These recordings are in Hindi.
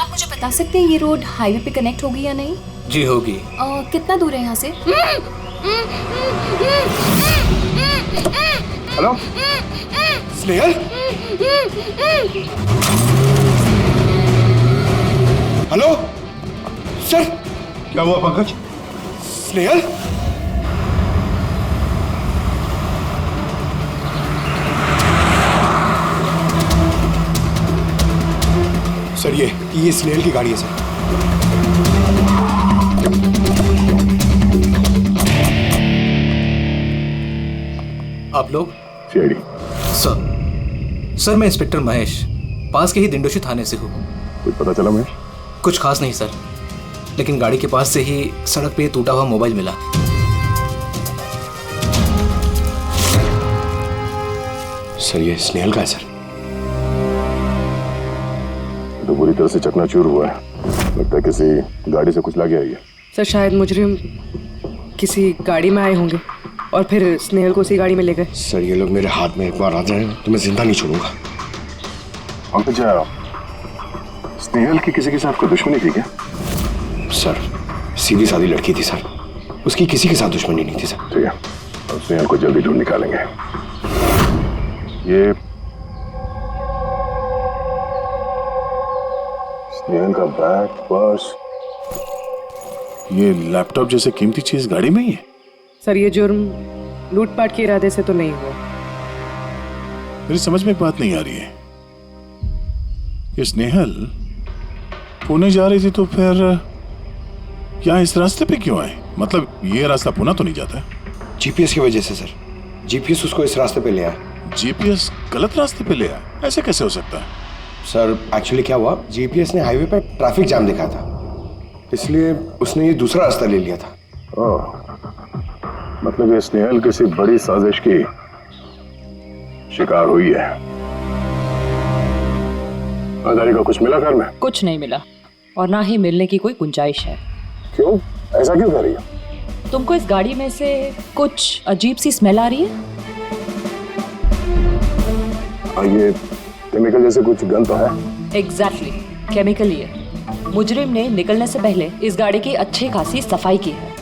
आप मुझे बता सकते हैं ये रोड हाईवे पे कनेक्ट होगी या नहीं? जी होगी। कितना दूर है यहाँ से? हेलो स्नेहल। Hello sir. क्या हुआ पंकज? स्नेहल। सर ये स्नेहल की गाड़ी है सर। आप लोग? सीआईडी। सर मैं इंस्पेक्टर महेश, पास के ही दिंडोशी थाने से हूँ। कुछ पता चला महेश? कुछ खास नहीं सर, लेकिन गाड़ी के पास से ही सड़क पे टूटा हुआ मोबाइल मिला। सर ये स्नेहल का है सर। तो पूरी तरह से चकनाचूर हुआ है, लगता है किसी गाड़ी से कुचला गया है। सर शायद मुजरिम किसी गाड़ी में आए होंगे और फिर स्नेहल को उसी गाड़ी में ले गए। सर ये लोग मेरे हाथ में एक बार आ जाए तो मैं जिंदा नहीं छोड़ूंगा। पंकज, स्नेहल की किसी के साथ कोई दुश्मनी थी क्या? सर सीधी सादी लड़की थी सर, उसकी किसी के साथ दुश्मनी नहीं थी सर। ठीक है, हम स्नेहल को जल्दी ढूंढ निकालेंगे। ये स्नेहल का बैग, पर्स, ये लैपटॉप जैसे कीमती चीज गाड़ी में ही है। सर ये जुर्म लूटपाट के इरादे से तो नहीं हुआ। मेरी समझ में एक बात नहीं आ रही है, ये स्नेहल पुणे जा रही थी तो फिर यहाँ इस रास्ते पे क्यों आए? मतलब ये रास्ता पुणे तो नहीं जाता? जीपीएस की वजह से सर, जीपीएस उसको इस रास्ते पे ले आया। जीपीएस गलत रास्ते पे ले आया, ऐसे कैसे हो सकता है? सर एक्चुअली क्या हुआ, जीपीएस ने हाईवे पे ट्रैफिक जाम दिखा था, इसलिए उसने ये दूसरा रास्ता ले लिया था। ओह, मतलब ये स्नेहल किसी बड़ी साजिश की शिकार हुई है। आधारी का कुछ मिला घर में? कुछ नहीं मिला और ना ही मिलने की कोई गुंजाइश है। क्यों, ऐसा क्यों कर रही है? तुमको इस गाड़ी में से कुछ अजीब सी स्मेल आ रही है? ये केमिकल जैसे कुछ गंध तो है। एग्जैक्टली, केमिकल ही है। मुजरिम ने निकलने से पहले इस गाड़ी की अच्छी खासी सफाई की है,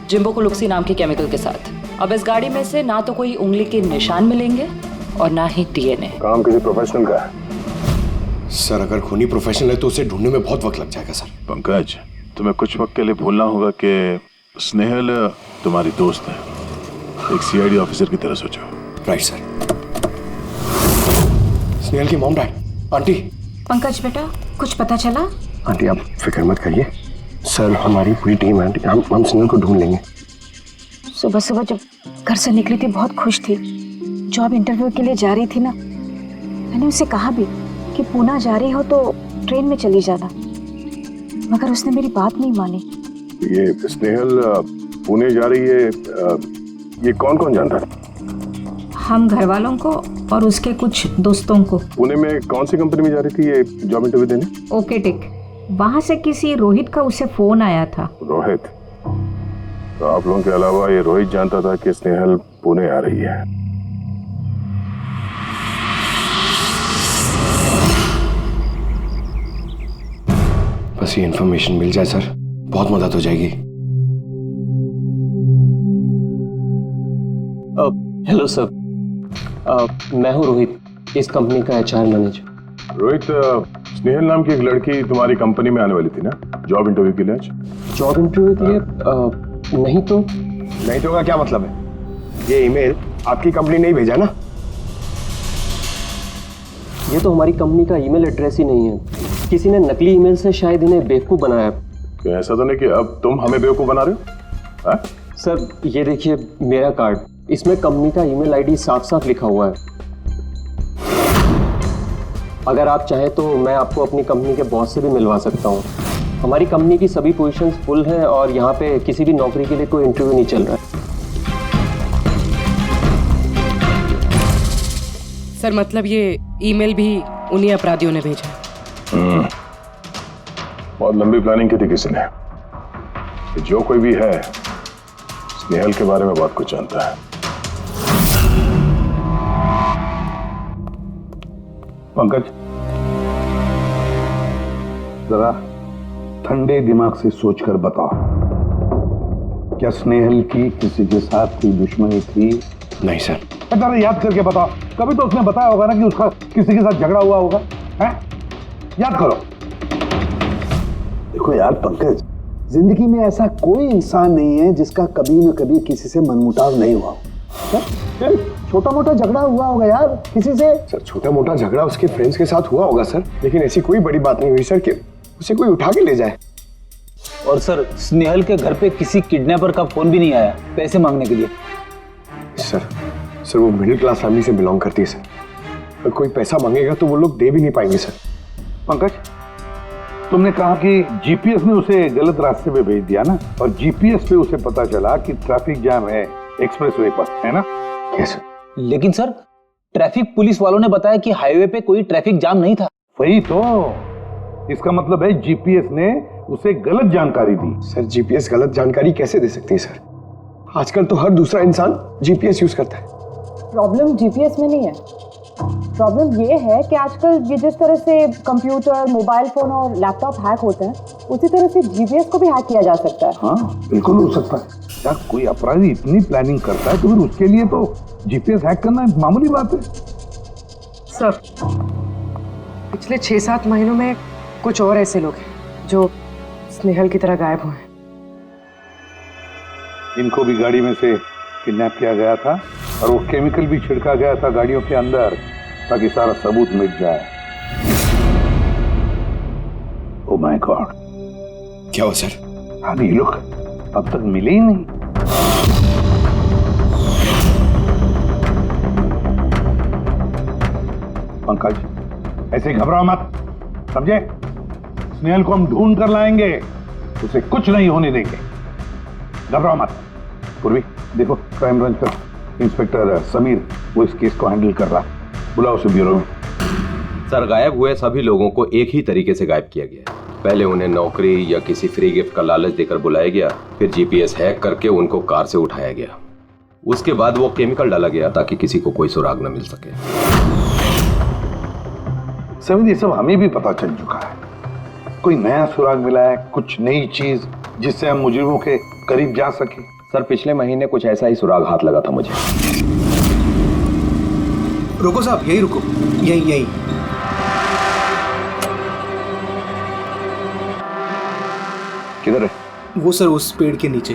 जिम्बो कुलुक्सी नाम के केमिकल के साथ। अब इस गाड़ी में से ना तो कोई उंगली के निशान मिलेंगे और ना ही डीएनए। काम किसी प्रोफेशनल का है। सर अगर खूनी प्रोफेशनल है तो उसे ढूंढने में बहुत वक्त लग जाएगा सर। पंकज, तुम्हें कुछ वक्त के लिए भूलना होगा कि स्नेहल तुम्हारी दोस्त है, एक सीआईडी ऑफिसर की तरह सोचो। Right sir. स्नेहल की मॉम डैड, आंटी। पंकज बेटा, कुछ पता चला? आंटी आप फिक्र मत करिए, सर हमारी पूरी टीम है आंटी, हम स्नेहल को ढूंढ लेंगे। सुबह सुबह जब घर से निकली थी बहुत खुश थी, जॉब इंटरव्यू के लिए जा रही थी ना, मैंने उसे कहा भी कि पुणे जा रही हो तो ट्रेन में चली जाना, मगर उसने मेरी बात नहीं मानी। ये स्नेहल पुणे जा रही है, ये कौन कौन जानता है? हम घर वालों को और उसके कुछ दोस्तों को। पुणे में कौन सी कंपनी में जा रही थी ये जॉब इंटरव्यू देने? ओके टिक, वहाँ से किसी रोहित का उसे फोन आया था। रोहित? तो आप लोगों के अलावा ये रोहित जानता था कि स्नेहल पुणे आ रही है। बस ये इन्फॉर्मेशन मिल जाए सर, बहुत मदद हो जाएगी। हेलो सर, मैं हूँ रोहित, इस कंपनी का एचआर मैनेजर। रोहित, स्नेहल नाम की एक लड़की तुम्हारी कंपनी में आने वाली थी ना जॉब इंटरव्यू के लिए आज? जॉब इंटरव्यू के लिए? नहीं तो। नहीं तो का क्या मतलब है? ये ईमेल आपकी कंपनी ने ही भेजा ना? ये तो हमारी कंपनी का ईमेल एड्रेस ही नहीं है, किसी ने नकली ईमेल से शायद इन्हें बेवकूफ़ बनाया। क्या ऐसा तो नहीं कि अब तुम हमें बेवकूफ़ बना रहे हो? हाँ? सर ये देखिए मेरा कार्ड, इसमें कंपनी का ईमेल आईडी साफ साफ लिखा हुआ है। अगर आप चाहें तो मैं आपको अपनी कंपनी के बॉस से भी मिलवा सकता हूँ। हमारी कंपनी की सभी पोजीशंस फुल हैं और यहाँ पे किसी भी नौकरी के लिए कोई इंटरव्यू नहीं चल रहा है। सर मतलब ये ईमेल भी उन्हीं अपराधियों ने भेजा। बहुत लंबी प्लानिंग की थी किसी ने, कि जो कोई भी है स्नेहल के बारे में बहुत कुछ जानता है। पंकज, जरा ठंडे दिमाग से सोचकर बताओ, क्या स्नेहल की किसी के साथ कोई दुश्मनी थी? नहीं सर। जरा याद करके बताओ, कभी तो उसने बताया होगा ना कि उसका किसी के साथ झगड़ा हुआ होगा, हैं? याद करो। देखो यार पंकज, जिंदगी में ऐसा कोई इंसान नहीं है जिसका कभी न कभी किसी से मनमुटाव नहीं हुआ। छोटा मोटा झगड़ा हुआ होगा यार किसी से। सर छोटा मोटा झगड़ा उसके फ्रेंड्स के साथ हुआ होगा सर, लेकिन ऐसी कोई बड़ी बात नहीं हुई सर कि उसे कोई उठा के ले जाए। और सर स्नेहल के घर पे किसी किडनैपर का फोन भी नहीं आया पैसे मांगने के लिए। सर वो मिडिल क्लास फैमिली से बिलोंग करती है सर, अगर कोई पैसा मांगेगा तो वो लोग दे भी नहीं पाएंगे सर। पंकज, तुमने कहा कि जीपीएस ने उसे गलत रास्ते पे भेज दिया ना, और जीपीएस पे उसे पता चला कि ट्रैफिक जाम है एक्सप्रेसवे पर, है ना? यस। लेकिन सर ट्रैफिक पुलिस वालों ने बताया कि हाईवे पे कोई ट्रैफिक जाम नहीं था। वही तो, इसका मतलब है जीपीएस ने उसे गलत जानकारी दी। सर जीपीएस गलत जानकारी कैसे दे सकती है सर? आजकल तो हर दूसरा इंसान जीपीएस यूज करता है। प्रॉब्लम जीपीएस में नहीं है, प्रॉब्लम ये है कि आजकल ये जिस तरह से कंप्यूटर, मोबाइल फोन और लैपटॉप हैक होते हैं, उसी तरह से जीपीएस को भी हैक किया जा सकता है। हाँ बिल्कुल हो सकता है। क्या कोई अपराधी इतनी प्लानिंग करता है तो फिर उसके लिए तो जीपीएस हैक करना एक मामूली बात है। सर पिछले 6-7 महीनों में कुछ और ऐसे लोग हैं जो स्नेहल की तरह गायब हुए हैं। इनको भी गाड़ी में से किडनैप किया गया था और वो केमिकल भी छिड़का गया था गाड़ियों के अंदर ताकि सारा सबूत मिट जाए। ओह माय गॉड, क्या हुआ सर? अरे ये लोग अब तक मिले ही नहीं। पंकज ऐसे घबराओ मत, समझे? स्नेहल को हम ढूंढ कर लाएंगे, उसे कुछ नहीं होने देंगे, घबराओ मत। पूर्वी देखो, क्राइम ब्रांच का इंस्पेक्टर समीर वो इस केस को हैंडल कर रहा, बुलाओ उसे ब्यूरो में। सर गायब हुए सभी लोगों को एक ही तरीके से गायब किया गया। पहले उन्हें नौकरी या किसी फ्री गिफ्ट का लालच देकर बुलाया गया, फिर जीपीएस हैक करके उनको कार से उठाया गया, उसके बाद वो केमिकल डाला गया ताकि किसी को कोई सुराग न मिल सके। समीर ये सब हमें भी पता चल चुका है, कोई नया सुराग मिला है, कुछ नई चीज जिससे हम मुजरिमों के करीब जा सके। सर पिछले महीने कुछ ऐसा ही सुराग हाथ लगा था मुझे। रुको साहब, यही रुको, यही। किधर है? वो सर उस पेड़ के नीचे।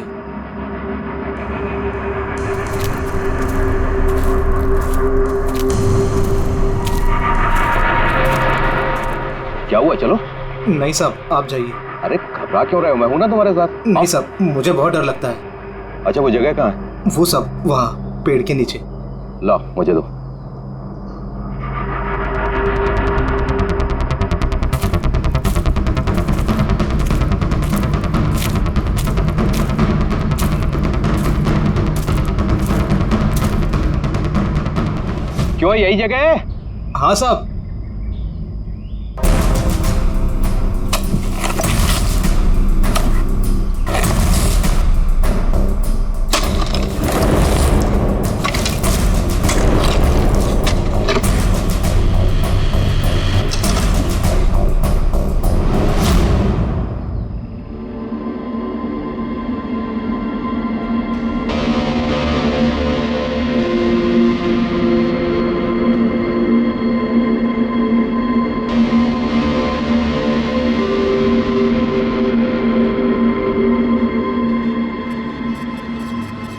क्या हुआ? चलो। नहीं साहब आप जाइए। अरे घबरा क्यों रहे हो, मैं हूं ना तुम्हारे साथ। नहीं साहब मुझे बहुत डर लगता है। अच्छा वो जगह कहाँ है? वो सब वहाँ पेड़ के नीचे। ला मुझे दो। क्यों यही जगह है? हाँ साहब।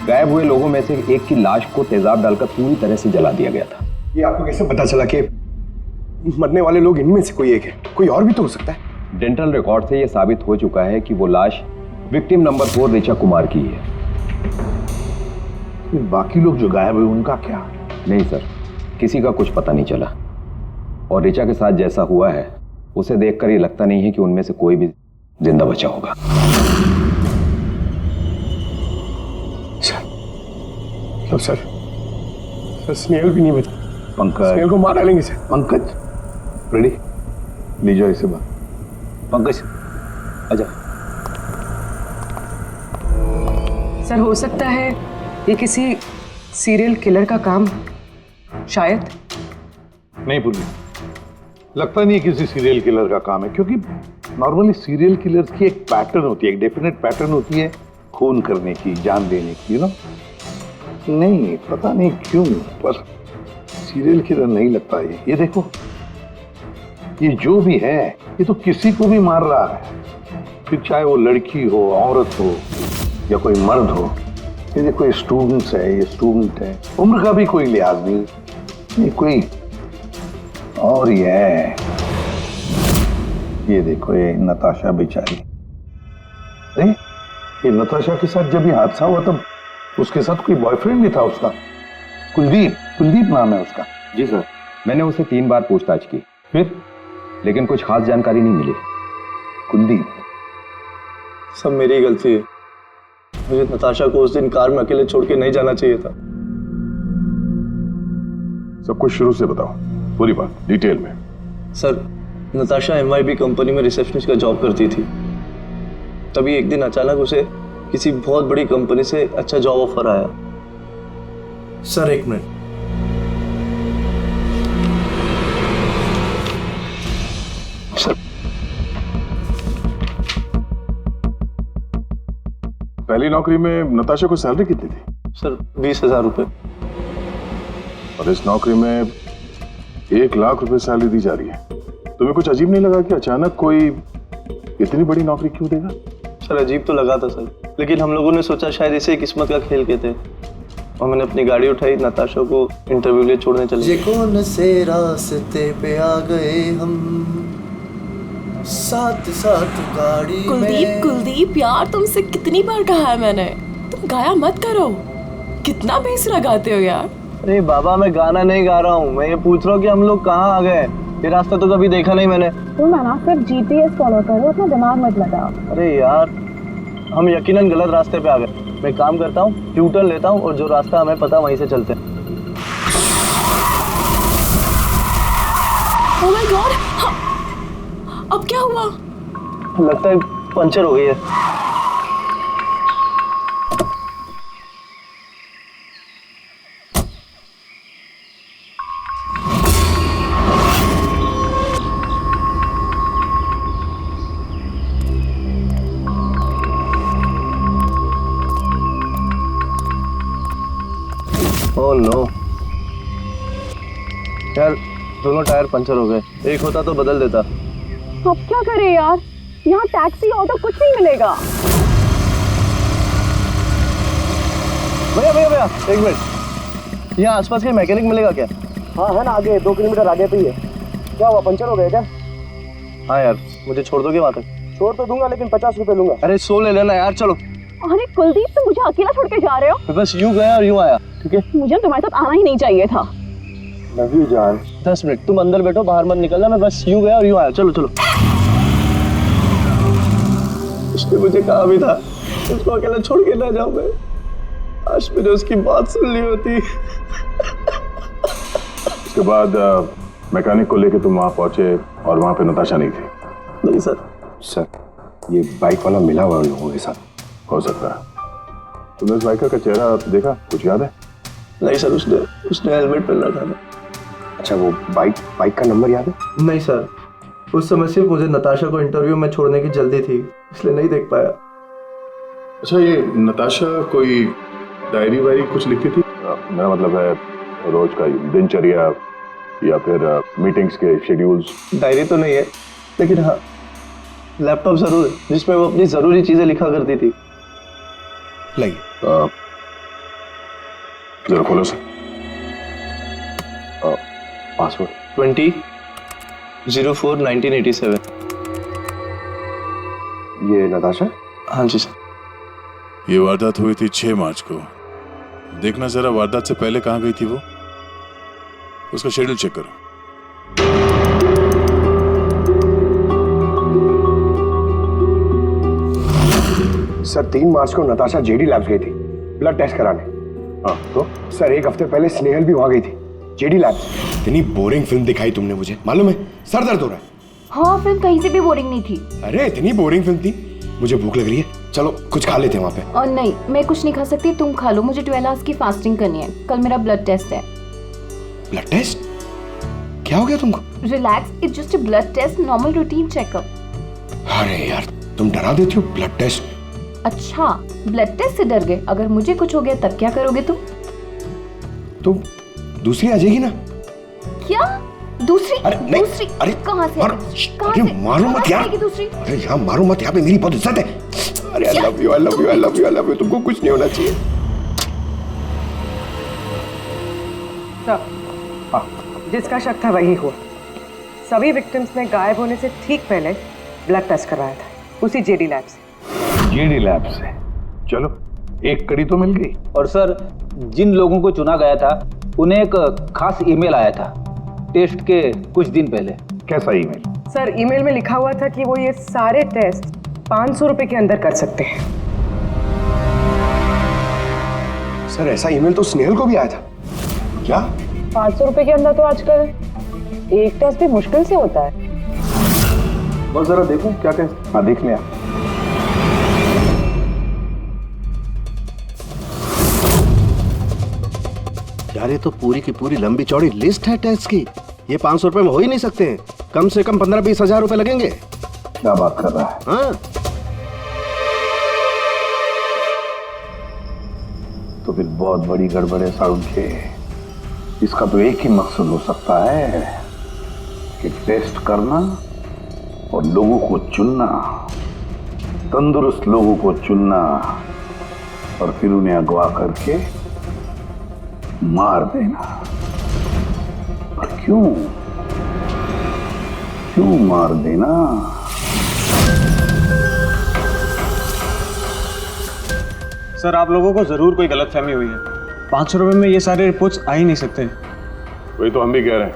गायब हुए लोगों में से एक की लाश को तेजाब डालकर पूरी तरह से जला दिया गया था। ये आपको कैसे पता चला कि मरने वाले लोग इनमें से कोई एक है? कोई और भी तो हो सकता है। डेंटल रिकॉर्ड से यह साबित हो चुका है कि वो लाश विक्टिम नंबर 4 ऋचा कुमार की है। फिर बाकी लोग जो गायब हुए उनका क्या? नहीं सर, किसी का कुछ पता नहीं चला, और ऋचा के साथ जैसा हुआ है उसे देखकर ये लगता नहीं है कि उनमें से कोई भी जिंदा बचा होगा। सर स्नेहल भी नहीं बचा। पंकज, स्नेहल को मार डालेंगे सर। पंकज रेडी, ले जाओ इसे बाहर। पंकज आजा। सर हो सकता है ये किसी सीरियल किलर का काम, शायद। नहीं पूर्वी, लगता नहीं किसी सीरियल किलर का काम है, क्योंकि नॉर्मली सीरियल किलर्स की एक पैटर्न होती है, एक डेफिनेट पैटर्न होती है खून करने की, जान देने की, यू नो। नहीं, पता नहीं क्यों, पर सीरियल किलर नहीं लगता ये देखो, ये जो भी है ये तो किसी को भी मार रहा है, फिर चाहे वो लड़की हो, औरत हो या कोई मर्द हो। ये देखो, ये स्टूडेंट्स है, ये स्टूडेंट है, उम्र का भी कोई लिहाज नहीं, ये कोई और ही है। ये देखो, ये नताशा बेचारी, अरे ये नताशा के साथ जब ये हादसा हुआ तब उसके साथ कोई बॉयफ्रेंड भी था उसका, कुलदीप नाम है उसका। जी सर, मैंने उसे 3 बार पूछताछ की, फिर लेकिन कुछ खास जानकारी नहीं मिली। कुलदीप, सब मेरी गलती है, मुझे नताशा को उस दिन कार में अकेले छोड़ के नहीं जाना चाहिए था। सब कुछ शुरू से बताओ, पूरी बात डिटेल में। सर, नताशा MYB कंपनी में रिसेप्शनिस्ट का जॉब करती थी। तभी एक दिन अचानक उसे किसी बहुत बड़ी कंपनी से अच्छा जॉब ऑफर आया। सर एक मिनट, सर पहली नौकरी में नताशा को सैलरी कितनी थी? सर 20,000 रुपए। और इस नौकरी में 1 लाख रुपए सैलरी दी जा रही है। तुम्हें कुछ अजीब नहीं लगा कि अचानक कोई इतनी बड़ी नौकरी क्यों देगा? सर अजीब तो लगा था सर, लेकिन हम लोगों ने सोचा शायद इसे किस्मत का खेल कहते हैं, और मैंने अपनी गाड़ी उठाई, नताशा को इंटरव्यू लिए छोड़ने चले। ये कौन से रास्ते पे आ गए हम, साथ साथ गाड़ी में। कुलदीप यार, तुमसे कितनी बार कहा है मैंने, तुम गाया मत करो, कितना बेसुरा गाते हो यार। अरे बाबा, मैं गाना नहीं गा रहा हूँ, मैं ये पूछ रहा हूँ कि हम लोग कहाँ आ गए, ये रास्ता तो कभी देखा नहीं मैंने। तुम ना सिर्फ GPS फॉलो करो, अपना दिमाग मत लगाओ। अरे यार, हम यकीनन गलत रास्ते पे आ गए। मैं काम करता हूँ, ट्यूटर लेता हूँ और जो रास्ता हमें पता वहीं से चलते हैं। ओह माय गॉड, अब क्या हुआ? लगता है पंचर हो गई है। ओह नो यार, दोनों टायर पंचर हो गए, एक होता तो बदल देता। अब क्या करें यार, यहाँ टैक्सी ऑटो कुछ नहीं मिलेगा। भैया एक मिनट, यहाँ आसपास कोई मैकेनिक मिलेगा क्या? हाँ है ना, आगे 2 किलोमीटर आगे पे ही है। क्या हुआ, पंचर हो गया क्या? हाँ यार, मुझे छोड़ दोगे वहाँ तक? छोड़ तो दूंगा, लेकिन 50 रुपए लूंगा। अरे 100 ले लेना यार, चलो। अरे कुलदीप, तुम मुझे अकेला छोड़ के जा रहे हो? बस यूं गया और यूं आया, ठीक है? मुझे तुम्हारे साथ आना ही नहीं चाहिए था। लव यू जान। 10 मिनट तुम अंदर बैठो, बाहर मत निकलना, मैं बस यूं गया और यूं आया। चलो चलो। उसने मुझे कहा भी था उसको अकेला छोड़ के ना जाऊं मैं, आज मैंने उसकी बात सुन ली होती। उसके बाद मैकेनिक को लेके तुम वहां पहुंचे और वहां पे नताशा नहीं थी? नहीं सर। सर, ये बाइक वाला मिला हुआ उन लोगों के साथ। हो सकता है। तुमने उस बाइकर का चेहरा देखा, कुछ याद है? नहीं सर, उसने हेलमेट पहना था। अच्छा, वो बाइक का नंबर याद है? नहीं सर, उस समय सिर्फ मुझे नताशा को इंटरव्यू में छोड़ने की जल्दी थी, इसलिए नहीं देख पाया। अच्छा, ये नताशा कोई डायरी वायरी कुछ लिखती थी? मेरा मतलब है रोज का दिनचर्या या फिर मीटिंग्स के शेड्यूल्स। डायरी तो नहीं है, लेकिन हाँ लैपटॉप जरूर है जिसमें वो अपनी जरूरी चीजें लिखा करती थी। लाइए जरा खोलो से। पासवर्ड 20/04/1987। ये नताशा? हाँ जी सर। ये वारदात हुई थी 6 मार्च को। देखना जरा वारदात से पहले कहाँ गई थी वो, उसका शेड्यूल चेक करो। सर 3 मार्च को नताशा जेडी लैब्स गई थी ब्लड टेस्ट कराने। हाँ तो? सर 1 हफ्ते पहले स्नेहल भी वहां गई थी जेडी लैब्स। इतनी बोरिंग फिल्म दिखाई तुमने मुझे, मालूम है सर दर्द हो रहा है। हाँ, फिल्म कहीं से भी बोरिंग नहीं थी। अरे इतनी बोरिंग फिल्म थी, मुझे भूख लग रही है, चलो कुछ खा लेते हैं वहाँ पे। और नहीं, मैं कुछ नहीं खा सकती, तुम खा लो, मुझे 12 आवर्स की फास्टिंग करनी है, कल मेरा ब्लड टेस्ट है। Blood test? क्या हो गया तुमको? Relax, it's just a blood test, normal routine checkup. अरे यार तुम डरा देती हो। Blood test? अच्छा, ब्लड टेस्ट से डर गए? अगर मुझे कुछ हो गया तब क्या करोगे तुम? तो दूसरी आ जाएगी ना। क्या दूसरी? अरे नहीं, दूसरी अरे कहाँ से? कहाँ अरे से? मारो मत यार। दूसरी? अरे यहाँ मारो मत, यहाँ पे मेरी बहुत इज्जत है। अरे I love you, I love you, I love you, I love you. तुमको कुछ नहीं होना चाहिए। जिसका शक था वही हुआ। सभी विक्टिम्स ने गायब होने से ठीक पहले ब्लड टेस्ट करवाया था, उसी जेडी लैब से। जेडी लैब से? चलो एक कड़ी तो मिल गई। और सर, जिन लोगों को चुना गया था उन्हें एक खास ईमेल आया था टेस्ट के कुछ दिन पहले। कैसा ईमेल? सर, ईमेल में लिखा हुआ था कि वो ये सारे टेस्ट 500 रुपए के अंदर कर सकते हैं। सर ऐसा ईमेल तो स्नेहल को भी आया था। क्या 500 रुपए के अंदर तो आजकल एक टेस्ट भी मुश्किल से होता है। बस जरा देखो क्या टेस्ट। हाँ देख लिया। यार ये तो पूरी की पूरी लंबी चौड़ी लिस्ट है टेस्ट की। ये 500 रुपए में हो ही नहीं सकते हैं। कम से कम 15-20 हजार रुपए लगेंगे। क्या बात कर रहा है? हाँ तो फिर बहुत बड़ी गड़बड़ है साउंड के। इसका तो एक ही मकसद हो सकता है कि टेस्ट करना और लोगों को चुनना, तंदुरुस्त लोगों को चुनना और फिर उन्हें अगवा करके मार देना। और क्यों मार देना? सर, आप लोगों को जरूर कोई गलतफहमी हुई है। 500 रुपए में ये सारे रिपोर्ट्स आ ही नहीं सकते। वही तो हम भी कह रहे हैं।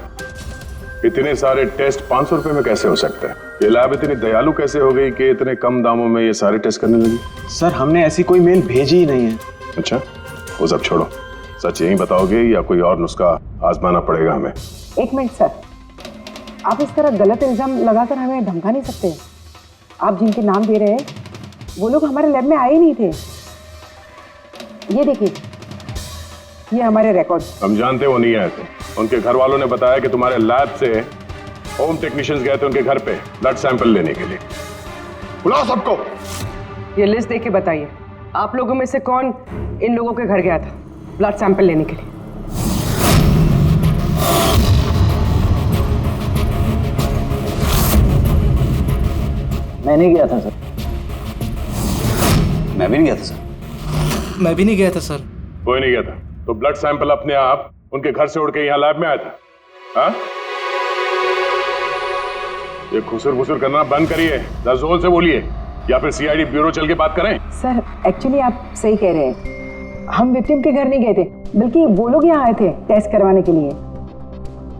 इतने सारे टेस्ट 500 रुपए में कैसे हो सकते हैं? ये लैब इतनी दयालु कैसे हो गई कि इतने कम दामों में ये सारे टेस्ट करने लगी? सर, हमने ऐसी कोई मेल भेजी ही नहीं है। अच्छा, वो सब छोड़ो। सच यही बताओगे या कोई और नुस्खा आजमाना पड़ेगा हमें? एक मिनट सर, आप इस तरह गलत इल्जाम लगाकर हमें धमका नहीं सकते। आप जिनके नाम दे रहे हैं वो लोग हमारे लैब में आए नहीं थे। ये देखिए, ये हमारे रिकॉर्ड। हम जानते वो नहीं आए थे। उनके घर वालों ने बताया कि तुम्हारे लैब से होम टेक्नीशियंस गए थे उनके घर पे ब्लड सैंपल लेने के लिए। बुलाओ सबको। ये लिस्ट देख के बताइए, आप लोगों में से कौन इन लोगों के घर गया था ब्लड सैंपल लेने के लिए? मैं नहीं गया था सर। मैं भी नहीं गया था सर। मैं भी नहीं गया था सर। कोई नहीं गया था तो ब्लड सैंपल अपने आप उनके घर से उड़ के यहाँ लैब में आया था? हाँ? ये खुसर खुसर करना बंद करिए, जोर से बोलिए, या फिर सीआईडी ब्यूरो चल के बात करें। सर एक्चुअली आप सही कह रहे हैं। हम विक्टिम के घर नहीं गए थे, बल्कि वो लोग यहाँ आए थे टेस्ट करवाने के लिए।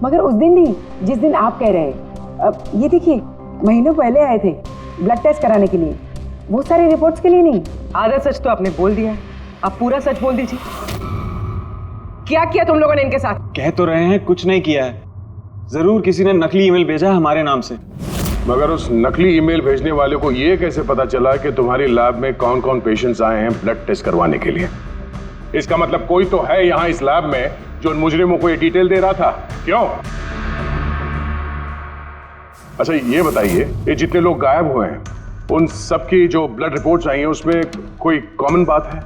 मगर उस दिन नहीं जिस दिन आप कह रहे हैं। अब ये देखिए, महीनों पहले आए थे ब्लड टेस्ट कराने के लिए, वो सारे रिपोर्ट्स के लिए नहीं। आधा सच तो आपने बोल दिया, आप पूरा सच बोल दीजिए। क्या किया तुम लोगों ने इनके साथ? कह तो रहे हैं कुछ नहीं किया है। जरूर किसी ने नकली ईमेल भेजा है हमारे नाम से। मगर उस नकली ईमेल भेजने वाले को ये कैसे पता चला कि तुम्हारी लैब में कौन कौन पेशेंट्स आए हैं ब्लड टेस्ट करवाने के लिए? इसका मतलब कोई तो है यहाँ इस लैब में जो उन मुजरिमों को ये डिटेल दे रहा था। क्यों? अच्छा ये बताइए, ये जितने लोग गायब हुए हैं उन सबकी जो ब्लड रिपोर्ट्स आई हैं उसमें कोई कॉमन बात है?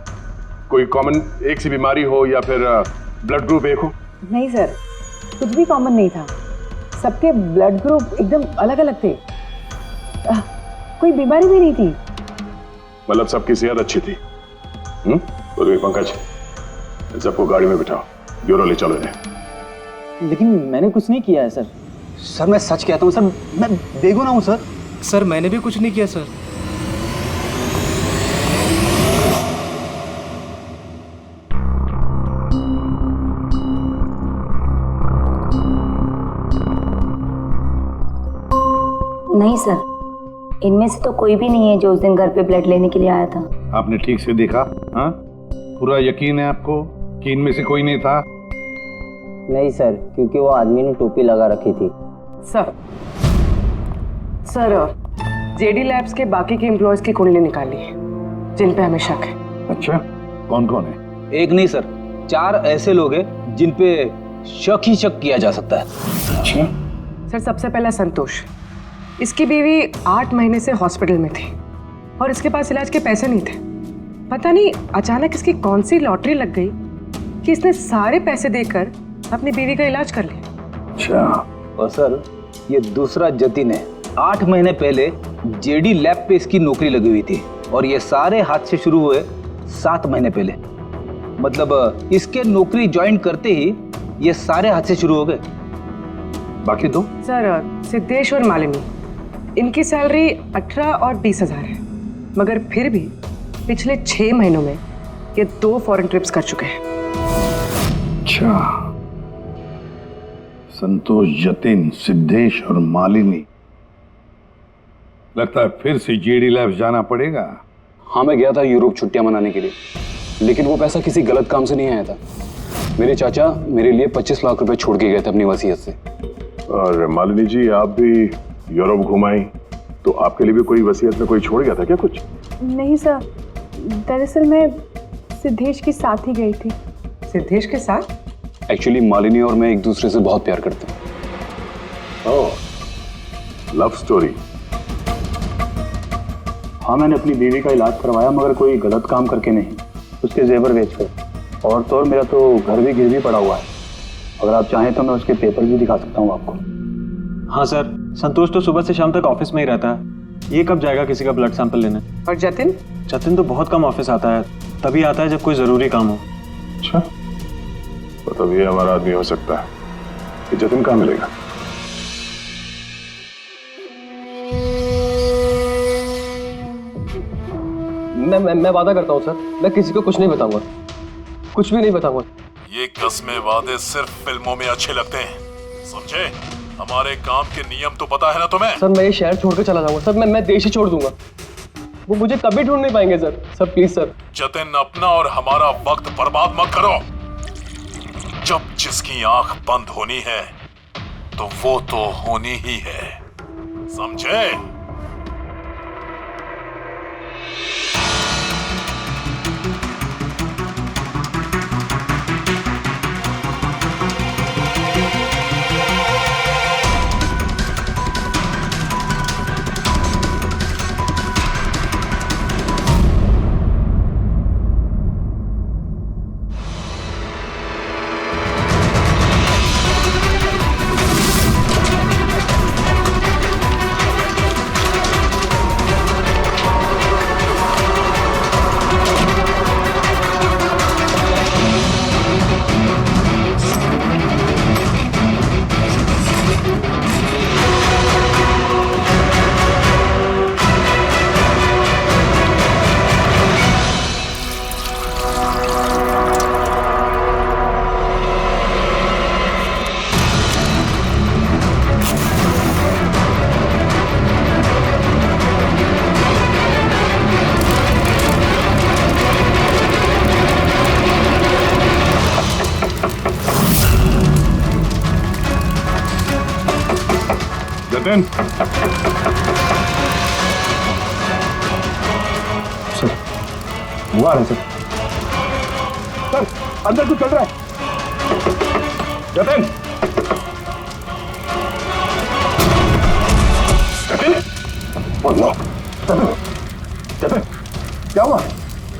कोई कॉमन एक सी बीमारी हो या फिर ब्लड ग्रुप एक हो? नहीं सर, कुछ भी कॉमन नहीं था। सबके ब्लड ग्रुप एकदम अलग अलग थे। कोई बीमारी भी नहीं थी। मतलब सबकी सेहत अच्छी थी? तो पंकज, सबको गाड़ी में बिठाओ, ब्यूरो ले चलो इन्हें। लेकिन मैंने कुछ नहीं किया है सर। सर मैं सच कहता हूँ सर, मैं बेगुनाह हूँ सर। सर मैंने भी कुछ नहीं किया सर। नहीं सर, इनमें से तो कोई भी नहीं है जो उस दिन घर पे ब्लड लेने के लिए आया था। आपने ठीक से देखा? हाँ, पूरा यकीन है आपको कि इनमें से कोई नहीं था? नहीं सर, क्योंकि वो आदमी ने टोपी लगा रखी थी। सर जेडी लैब्स के बाकी के एम्प्लॉयज की कुंडली निकाली है जिन पे हमें शक है। अच्छा, कौन कौन है? एक नहीं सर, 4 ऐसे लोग हैं जिन पे शक ही शक किया जा सकता है। अच्छा सर, सबसे पहला संतोष, इसकी बीवी 8 महीने से हॉस्पिटल में थी और इसके पास इलाज के पैसे नहीं थे। पता नहीं अचानक इसकी कौन सी लॉटरी लग गई कि इसने सारे पैसे देकर अपनी बीवी का इलाज कर लिया। अच्छा। और सर ये दूसरा जतिन है, 8 महीने पहले जेडी लैब पे इसकी नौकरी लगी हुई थी और ये सारे हादसे शुरू हुए 7 महीने पहले। मतलब इसके नौकरी ज्वाइन करते ही ये सारे हादसे शुरू हो गए। बाकी दो सर, सिद्धेश और मालिनी, इनकी सैलरी 18 और 20,000 है, मगर फिर भी पिछले 6 महीनों में ये 2 फॉरेन ट्रिप्स कर चुके हैं। अच्छा, संतोष, जतिन, सिद्धेश और मालिनी, लगता है फिर से जेडी लैब्स जाना पड़ेगा। हाँ, मैं गया था यूरोप छुट्टियां मनाने के लिए, लेकिन वो पैसा किसी गलत काम से नहीं आया था। मेरे चाचा मेरे लिए 25 लाख रुपए छोड़ के गए थे अपनी वसीयत से। और मालिनी जी, आप भी यूरोप घुमाई, तो आपके लिए भी कोई वसीयत में कोई छोड़ गया था क्या कुछ? नहीं सर, दरअसल मैं सिद्धेश के साथ ही गई थी। सिद्धेश के साथ? एक्चुअली मालिनी और मैं एक दूसरे से बहुत प्यार करते हैं। ओह, लव स्टोरी। हाँ, मैंने अपनी बीवी का इलाज करवाया, मगर कोई गलत काम करके नहीं, उसके जेवर बेचकर। और तो और मेरा तो घर भी गिरवी पड़ा हुआ है। अगर आप चाहें तो मैं उसके पेपर भी दिखा सकता हूँ आपको। हाँ सर, संतोष तो सुबह से शाम तक ऑफिस में ही रहता है, ये कब जाएगा किसी का ब्लड सैंपल लेने? और जतिन? जतिन तो बहुत कम ऑफिस आता है, तभी आता है जब कोई जरूरी काम हो। अच्छा, तो तब ये हमारा आदमी हो सकता है। ये जतिन कहाँ मिलेगा? मैं वादा करता हूँ सर, मैं किसी को कुछ नहीं बताऊंगा, कुछ भी नहीं बताऊंगा। ये कस्में वादे सिर्फ फिल्मों में अच्छे लगते हैं, समझे? हमारे काम के नियम तो पता है ना तुम्हें? सर मैं ये शहर छोड़कर चला जाऊंगा सर, मैं देश ही छोड़ दूंगा। वो मुझे कभी ढूंढ नहीं पाएंगे सर प्लीज सर। जतिन, अपना और हमारा वक्त बर्बाद मत करो। जब जिसकी आंख बंद होनी है तो वो तो होनी ही है, समझे? सर, वो आ रहे सर। सर, अंदर कुछ चल रहा है। जतिन, बोलो। जतिन, क्या हुआ?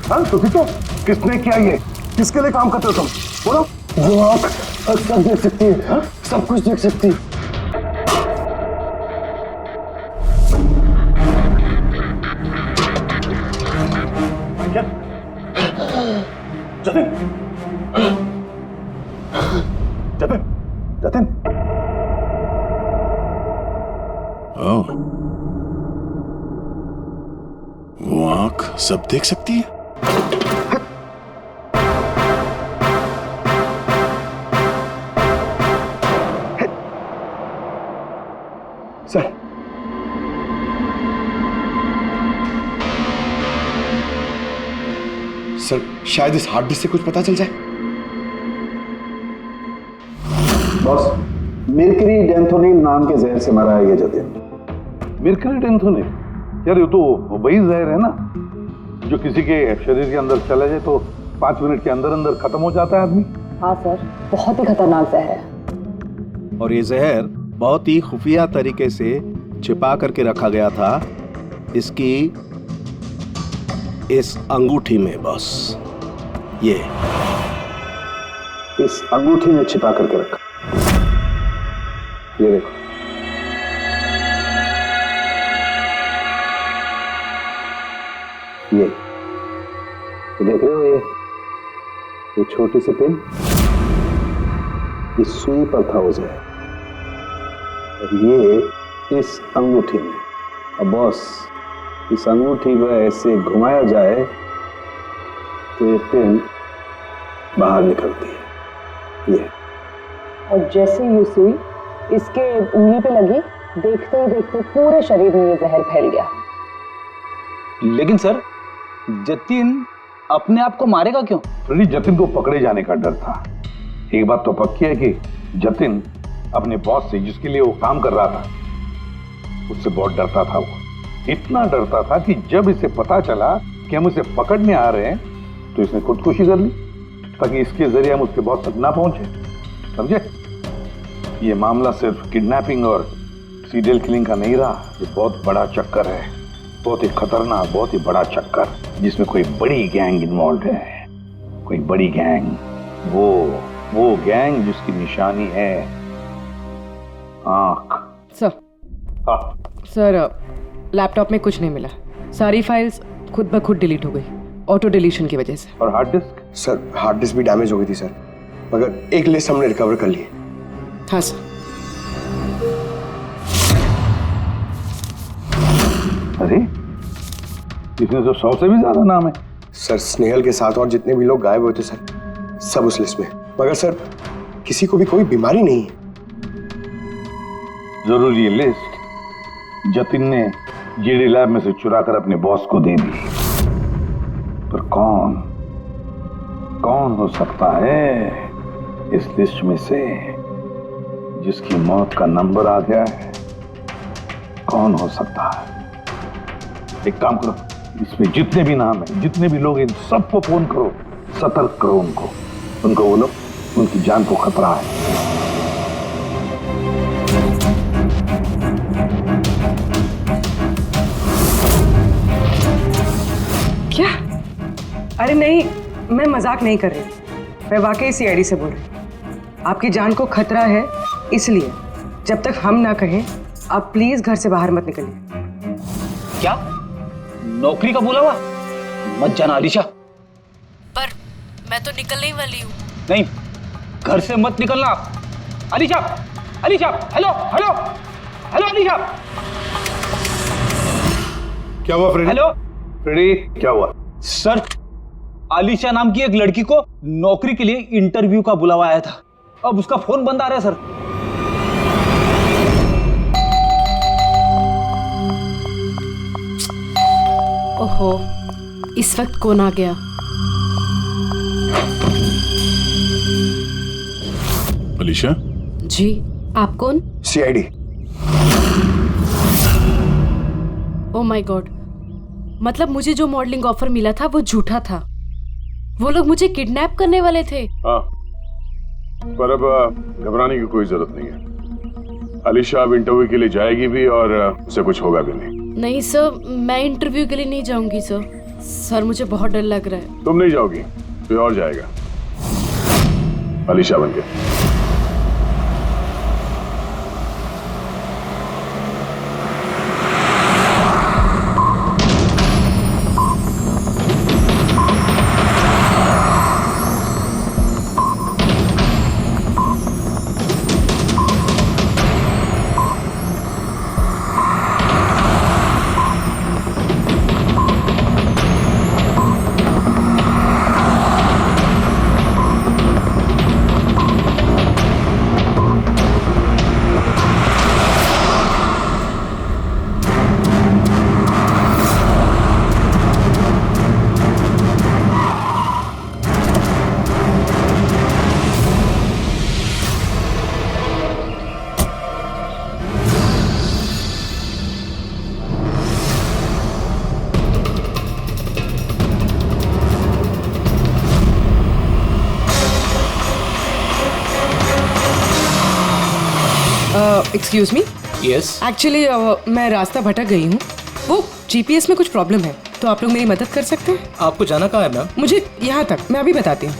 हाँ, तो ठीक हो? किसने किया ये? किसके लिए काम करते हो तुम? बोलो। वो आँख सब देख सकती है, हाँ? सब कुछ देख सकती है। जतिन, जतिन, जतिन। ओह, वो आंख सब देख सकती है? सर, सर शायद इस हार्ड डिस्क से कुछ पता चल जाए। बॉस, मिर्करी डेंथोनिल नाम के जहर से मरा है ये जतिन। मिर्करी डेंथोनिल? यार ये तो वही जहर है ना जो किसी के शरीर के अंदर चला जाए तो 5 मिनट के अंदर अंदर खत्म हो जाता है आदमी। हाँ सर, बहुत ही खतरनाक जहर है। और ये जहर बहुत ही खुफिया तरीके से छिपा करके रखा गया था इसकी इस अंगूठी में बॉस। ये इस अंगूठी में छिपा करके रखा। ये देखो, ये देख रहे हो, ये छोटी सी पिन, इस सुई पर था वो जहर, और ये इस अंगूठी में। अब बॉस, इस अंगूठी को ऐसे घुमाया जाए तो ये पिन बाहर निकलती है। ये और जैसे ये सुई इसके उंगली पे लगी, देखते ही देखते पूरे शरीर में ये जहर फैल गया। लेकिन सर, जतिन अपने आप को मारेगा क्यों? जतिन को पकड़े जाने का डर था। एक बात तो पक्की है कि जतिन अपने बॉस से, जिसके लिए वो काम कर रहा था, उससे बहुत डरता था। वो इतना डरता था कि जब इसे पता चला कि हम इसे पकड़ने आ रहे हैं तो इसने खुदकुशी कर ली, ताकि इसके जरिए हम उसके बॉस तक ना पहुंचे। समझे? ये मामला सिर्फ किडनैपिंग और सीरियल किलिंग का नहीं रहा, ये बहुत बड़ा चक्कर है, बहुत ही खतरनाक, बहुत ही बड़ा चक्कर, जिसमें कोई बड़ी गैंग इन्वॉल्व है। कोई बड़ी गैंग, वो गैंग जिसकी निशानी है आंख। सर, सर लैपटॉप में कुछ नहीं मिला। सारी फाइल्स खुद ब खुद डिलीट हो गई, ऑटो डिलीशन की वजह से। और hard disk? Sir, hard disk भी डैमेज हो गई थी सर, मगर एक लिस्ट हमने रिकवर कर ली है। हाँ सर। अरे, इसमें तो 100 से भी ज्यादा नाम है। सर, स्नेहल के साथ और जितने भी लोग गायब हुए थे सर, सब उस लिस्ट में। मगर सर, किसी को भी कोई बीमारी नहीं है। जरूर ये लिस्ट जतिन ने जेडी लैब में से चुरा कर अपने बॉस को दे दी, पर कौन हो सकता है इस लिस्ट में से जिसकी मौत का नंबर आ गया है? कौन हो सकता है? एक काम करो, इसमें जितने भी नाम हैं, जितने भी लोग, इन सबको फोन करो, सतर्क करो उनको बोलो उनकी जान को खतरा है। क्या? अरे नहीं, मैं मजाक नहीं कर रही, मैं वाकई सीआईडी से बोल रही। आपकी जान को खतरा है, इसलिए जब तक हम ना कहें आप प्लीज घर से बाहर मत निकलिए। क्या? नौकरी का बोला हुआ? मत जाना अलीशा। पर मैं तो निकलने ही वाली हूँ। नहीं, घर से मत निकलना। Alisha, Alisha, hello hello hello Alisha. क्या हुआ फ्रेडी? हेलो फ्रेडी, क्या हुआ? सर, अलीशा नाम की एक लड़की को नौकरी के लिए इंटरव्यू का बुलावा आया था, अब उसका फोन बंद आ रहा है सर। ओहो, इस वक्त कौन आ गया? अलीशा? जी, आप कौन? सीआईडी। ओह माय गॉड, मतलब मुझे जो मॉडलिंग ऑफर मिला था वो झूठा था। वो लोग मुझे किडनैप करने वाले थे। हाँ, पर अब घबराने की कोई जरूरत नहीं है। अलीशा अब इंटरव्यू के लिए जाएगी भी और उसे कुछ होगा भी नहीं। नहीं सर, मैं इंटरव्यू के लिए नहीं जाऊंगी सर। सर, मुझे बहुत डर लग रहा है। तुम नहीं जाओगी, कोई और जाएगा, अलीशा बनके। Excuse me. यस। एक्चुअली मैं रास्ता भटक गई हूँ, वो जीपीएस में कुछ प्रॉब्लम है, तो आप लोग मेरी मदद कर सकते हैं? आपको जाना कहाँ है मैम? मुझे यहाँ तक, मैं अभी बताती हूँ।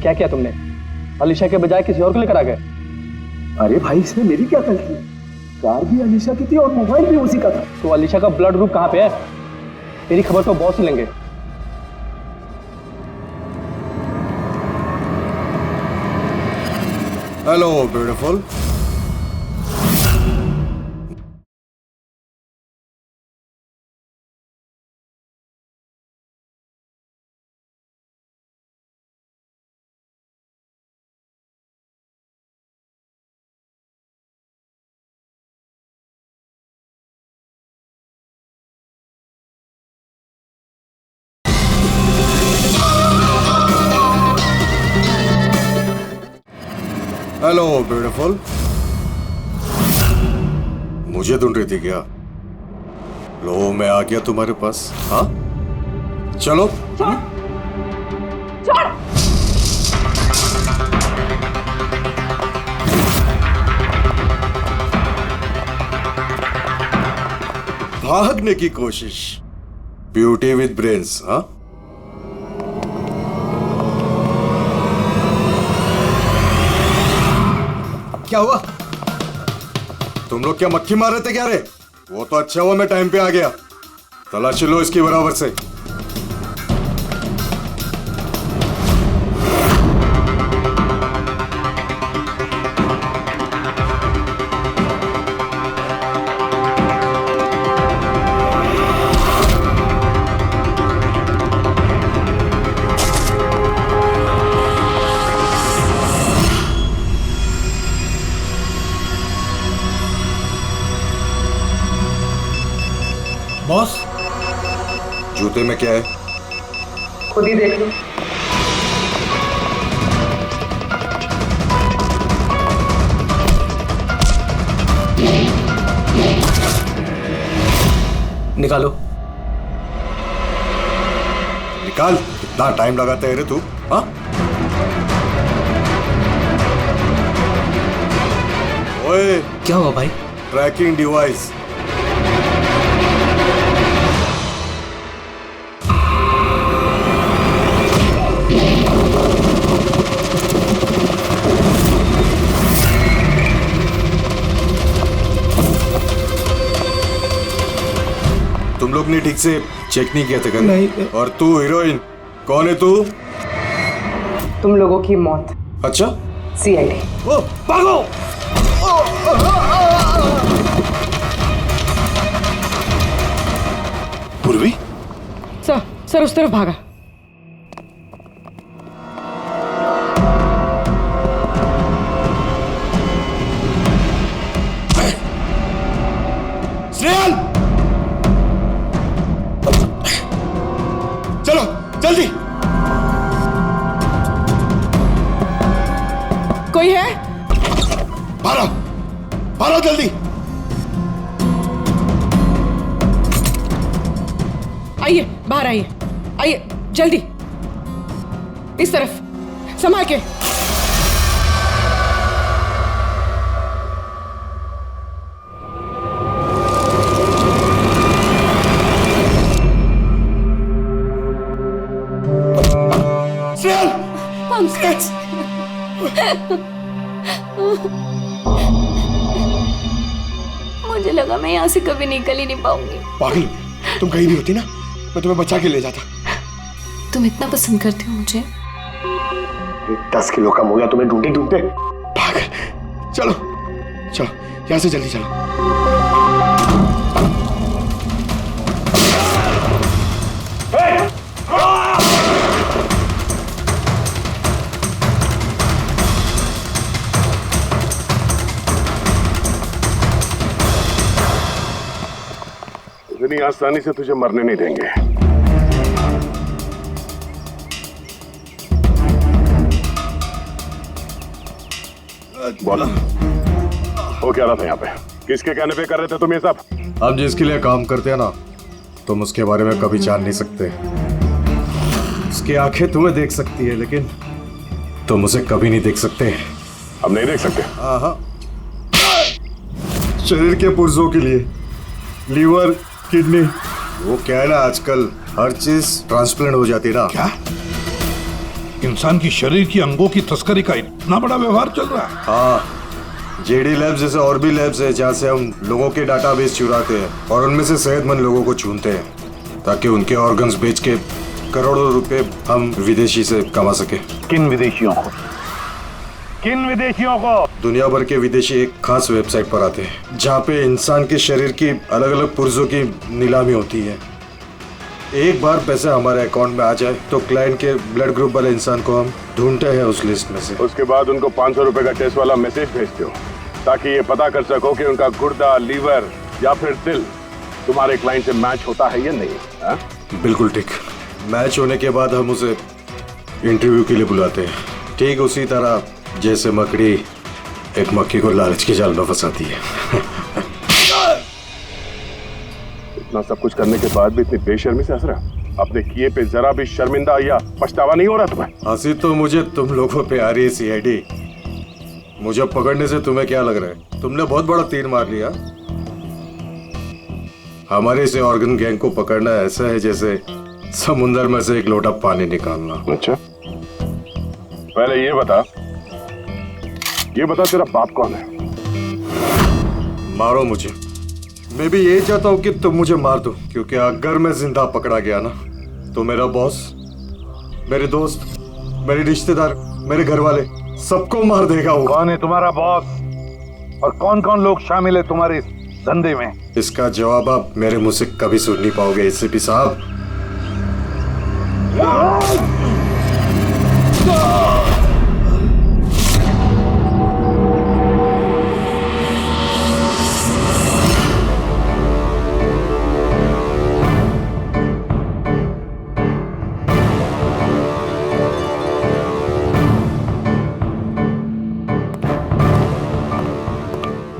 क्या किया तुमने? अलीशा के बजाय किसी और को लेकर आ गए? अरे भाई, इसमें मेरी क्या गलती? कार भी अलीशा की थी और मोबाइल भी उसी का था। तो अलीशा का ब्लड ग्रुप कहाँ पे है? तेरी खबर तो बॉस ही लेंगे। Hello beautiful. Hello beautiful. मुझे ढूंढ रही थी क्या? लो मैं आ गया तुम्हारे पास। हाँ चलो। भागने की कोशिश। Beauty with brains. हाँ क्या हुआ? तुम लोग क्या मक्खी मार रहे थे क्या रे? वो तो अच्छा हुआ मैं टाइम पे आ गया। तलाशी लो इसकी बराबर से। बॉस, जूते में क्या है? खुद ही देख लो। निकालो। निकाल। कितना टाइम लगाता है रे तू? हाँ ओए, क्या हुआ भाई? Tracking device. तुम लोग ने ठीक से चेक नहीं किया था क्या? नहीं। और तू हीरोइन, कौन है तू? तुम लोगों की मौत। अच्छा, सीआईडी। ओ भागो। पूर्वी? सर उस तरफ भागा। स्नेहल, चलो जल्दी। कोई है? भारो भारो जल्दी। आइए बाहर आइए, आइए जल्दी। इस तरफ, संभाल के। मुझे लगा मैं यहाँ से कभी निकल ही नहीं पाऊंगी। पागल, तुम कहीं भी होती ना, मैं तुम्हें बचा के ले जाता। तुम इतना पसंद करते हो मुझे? 10 किलो कम हो गया तुम्हें ढूंढते ढूंढते। पागल, चलो चलो यहाँ से जल्दी चलो। इतनी आसानी से तुझे मरने नहीं देंगे। बोलो, वो क्या रहा था यहाँ पे? किसके कहने पे कर रहे थे तुम ये सब? हम जिसके लिए काम करते हैं ना, तुम उसके बारे में कभी जान नहीं सकते। उसकी आंखें तुम्हें देख सकती है, लेकिन तुम उसे कभी नहीं देख सकते। हम नहीं देख सकते? हाँ, शरीर के पुर्जों के लिए लीवर, किडनी, वो क्या है ना, आजकल हर चीज ट्रांसप्लांट हो जाती है ना। क्या? इंसान की शरीर की अंगों की तस्करी का इतना बड़ा व्यवहार चल रहा है? हाँ, जेडी लैब्स जैसे और भी लैब्स है जहाँ से हम लोगों के डाटाबेस चुराते हैं और उनमें से सेहतमंद लोगों को चुनते हैं ताकि उनके ऑर्गन्स बेच के करोड़ों रुपए हम विदेशी से कमा सके। किन विदेशियों को? किन विदेशियों को? दुनिया भर के विदेशी एक खास वेबसाइट पर आते हैं जहाँ पे इंसान के शरीर की अलग अलग पुर्जों की नीलामी होती है। एक बार पैसे हमारे अकाउंट में आ जाए तो क्लाइंट के ब्लड ग्रुप वाले इंसान को हम ढूंढते हैं उस लिस्ट में से। उसके बाद उनको 500 रुपए का टेस्ट वाला मैसेज भेजते हो ताकि ये पता कर सको कि उनका गुर्दा, लीवर या फिर दिल तुम्हारे क्लाइंट से मैच होता है या नहीं। हा? बिल्कुल ठीक। मैच होने के बाद हम उसे इंटरव्यू के लिए बुलाते हैं, ठीक उसी तरह जैसे मकड़ी एक मक्खी को लालच के जाल में फंसाती है। इतना सब कुछ करने के बाद भी इतनी बेशर्मी से हंस रहा? अपने किए पे जरा भी शर्मिंदा या पछतावा नहीं हो रहा तुम्हें? हंसी तो मुझे तुम लोगों पे आ रही है सीआईडी। मुझे पकड़ने से तुम्हें क्या लग रहा है? तुमने बहुत बड़ा तीर मार लिया। हमारे इसे ऑर्गन गैंग को पकड़ना ऐसा है जैसे समुंदर में से एक लोटा पानी निकालना। अच्छा, पहले ये बता तेरा बाप कौन है? मारो मुझे। मैं भी यही चाहता हूँ कि तुम मुझे मार दो, क्योंकि अगर मैं जिंदा पकड़ा गया ना तो मेरा बॉस, मेरे दोस्त, मेरे रिश्तेदार, मेरे घर वाले सबको मार देगा वो। कौन है तुम्हारा बॉस और कौन कौन लोग शामिल है तुम्हारे इस धंधे में? इसका जवाब आप मेरे मुंह से कभी सुन नहीं पाओगे एसीपी साहब।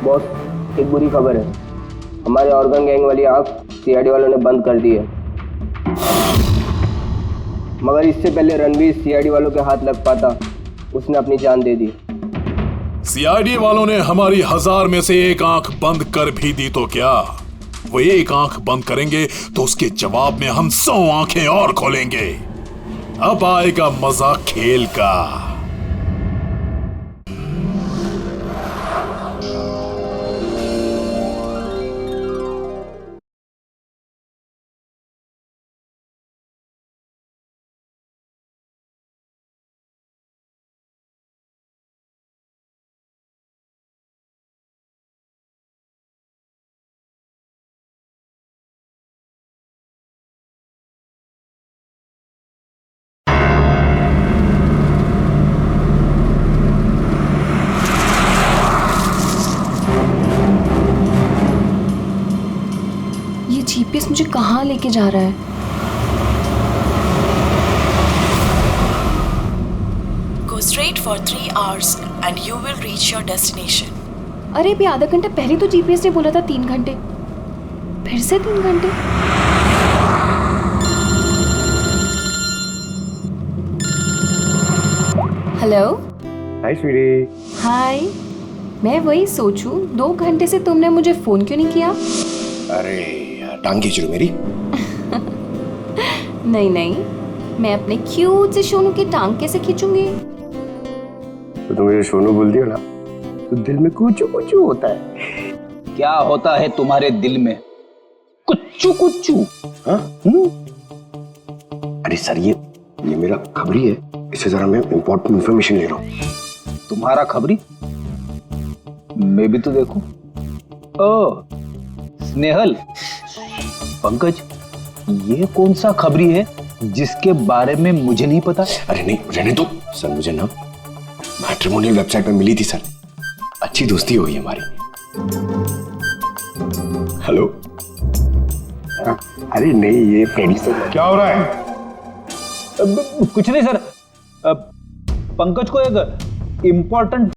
बॉस, एक बुरी खबर है। हमारे ऑर्गन गैंग वाली आग सीआईडी वालों ने बंद कर दी है, मगर इससे पहले रणवीर सीआईडी वालों के हाथ लग पाता, उसने अपनी जान दे दी। सीआईडी वालों ने हमारी 1000 में से एक आंख बंद कर भी दी तो क्या? वो एक आंख बंद करेंगे तो उसके जवाब में हम 100 आंखें और खोलेंगे। अब आएगा मजा खेल का। जीपीएस मुझे कहाँ लेके जा रहा है? Go straight for 3 hours and you will reach your destination. अरे भी आधा घंटा पहले तो जीपीएस ने बोला था 3 घंटे, फिर से 3 घंटे। हेलो। हाय स्वीटी। हाय। मैं वही सोचूं 2 घंटे से तुमने मुझे फोन क्यों नहीं किया? अरे यार, टांग खींच रही मेरी। नहीं नहीं, मैं अपने क्यूट से सोनू की टांग कैसे खींचूंगी? तो तुम मुझे सोनू बोल दिया ना तो दिल में कुछ होता है। क्या होता है तुम्हारे दिल में? कुच्चू कुच्चू। हाँ? अरे सर, ये मेरा खबरी है, इससे जरा मैं इंपॉर्टेंट इंफॉर्मेशन ले रहा हूँ। तुम्हारा खबरी? मैं भी तो देखूं। ओ स्नेहल, पंकज, ये कौन सा खबरी है जिसके बारे में मुझे नहीं पता? अरे नहीं, रहने दो सर, मुझे ना मैट्रिमोनियल वेबसाइट पे मिली थी सर, अच्छी दोस्ती हुई हमारी। हेलो। अरे नहीं, ये फ्रेंड से क्या हो रहा है? कुछ नहीं सर, पंकज को एक इम्पोर्टेंट